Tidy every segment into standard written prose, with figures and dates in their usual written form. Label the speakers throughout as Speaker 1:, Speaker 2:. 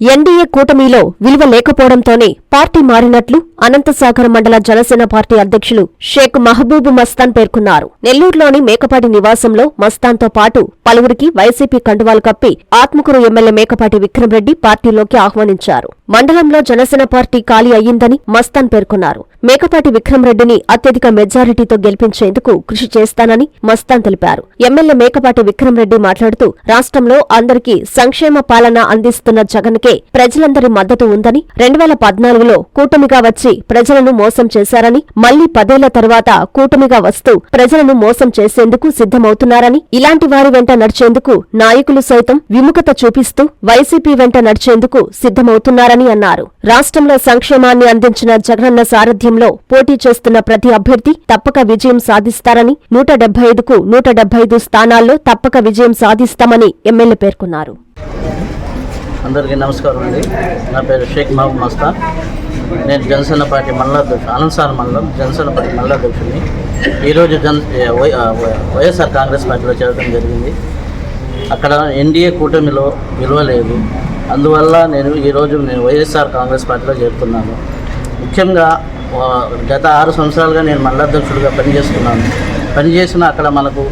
Speaker 1: NDA కూటమిలో విలువ లేకపోవడంతోనే party మారినట్లు Anantasagar మండల జనసేన పార్టీ అధ్యక్షులు షేక్ మహబూబ్ మస్తాన్ పేర్కొన్నారు. నెల్లూరులోని మేకపాటి నివాసంలో మస్తాన్తో పాటు పలువురికి వైసీపీ కండువాలు కప్పి ఆత్మకూరు ఎమ్మెల్యే మేకపాటి విక్రమరెడ్డి పార్టీలోకి ఆహ్వానించారు. మండలంలో జనసేన పార్టీ ఖాళీ అయ్యిందని మస్తాన్ పేర్కొన్నారు. మేకపాటి విక్రమరెడ్డిని అత్యధిక మెజారిటీతో గెలిపించేందుకు కృషి చేస్తానని మస్తాన్ తెలిపారు. ఎమ్మెల్యే మేకపాటి విక్రమరెడ్డి మాట్లాడుతూ రాష్ట్రంలో అందరికీ సంక్షేమ పాలన అందిస్తున్న జగన్కే ప్రజలందరి మద్దతు ఉందని, 2014లో కూటమిగా వచ్చి ప్రజలను మోసం చేశారని, మళ్లీ 10 ఏళ్ల తర్వాత కూటమిగా వస్తూ ప్రజలను మోసం చేసేందుకు సిద్ధమవుతున్నారని, ఇలాంటి వారి వెంట నడిచేందుకు నాయకులు సైతం విముఖత చూపిస్తూ వైసీపీ వెంట నడిచేందుకు సిద్ధమవుతున్నారని అన్నారు. రాష్ట్రంలో సంక్షేమాన్ని అందించిన జగనన్న సారథ్యంలో పోటీ చేస్తున్న ప్రతి అభ్యర్థి తప్పక విజయం సాధిస్తారని, 175కు 175 స్థానాల్లో తప్పక విజయం సాధిస్తామని ఎమ్మెల్యే పేర్కొన్నారు.
Speaker 2: అందరికీ నమస్కారం అండి. నా పేరు షేక్ మహబూబ్ మస్తాన్. నేను జనసేన పార్టీ మండలాధ్యక్షుడు, అనంతసాగర్ మండలం జనసేన పార్టీ మండలాధ్యక్షుడిని. ఈరోజు వైఎస్ఆర్ కాంగ్రెస్ పార్టీలో చేరడం జరిగింది. అక్కడ ఎన్డీఏ కూటమిలో విలువ లేదు. అందువల్ల ఈరోజు నేను వైఎస్ఆర్ కాంగ్రెస్ పార్టీలో చేరుతున్నాను. ముఖ్యంగా గత 6 సంవత్సరాలుగా నేను మండలాధ్యక్షుడిగా పనిచేసిన అక్కడ మనకు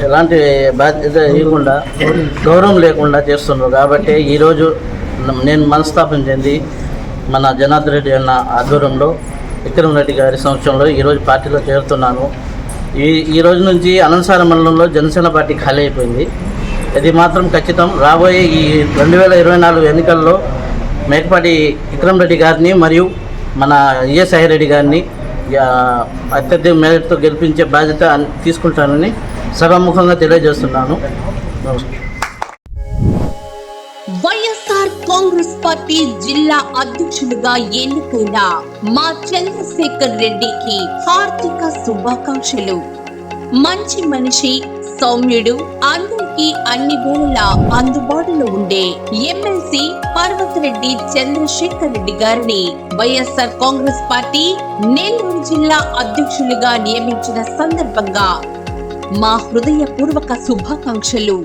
Speaker 2: ఎలాంటి బాధ్యత ఇవ్వకుండా, గౌరవం లేకుండా చేస్తున్నారు. కాబట్టి ఈరోజు నేను మనస్తాపం చెంది మన జనార్దన్ రెడ్డి అన్న ఆధ్వర్యంలో విక్రమరెడ్డి గారి సంవత్సరంలో ఈరోజు పార్టీలో చేరుతున్నాను. ఈ రోజు నుంచి అనంతసాగర్ మండలంలో జనసేన పార్టీ ఖాళీ అయిపోయింది. ఇది మాత్రం ఖచ్చితం. రాబోయే ఈ 2024 ఎన్నికల్లో మేకపాటి విక్రమరెడ్డి గారిని మరియు మన ఈఎస్ఐ రెడ్డి గారిని అత్యధిక మేరతో గెలిపించే బాధ్యత తీసుకుంటానని సభాముఖంగా తెలియజేస్తున్నాను.
Speaker 3: వైఎస్ఆర్ కాంగ్రెస్ పార్టీ జిల్లా అధ్యక్షులుగా ఎన్నికైన మా చంద్రశేఖర్ రెడ్డికి హార్దిక శుభాకాంక్షలు. మంచి మనిషి, సౌమ్యుడు, అందరికీ అన్ని వేళలా అందుబాటులో ఉండే ఎమ్మెల్సీ పర్వతరెడ్డి చంద్రశేఖర్ రెడ్డి గారిని వైఎస్ఆర్ కాంగ్రెస్ పార్టీ నెల్లూరు జిల్లా అధ్యక్షులుగా నియమించిన సందర్భంగా మా హృదయపూర్వక శుభాకాంక్షలు.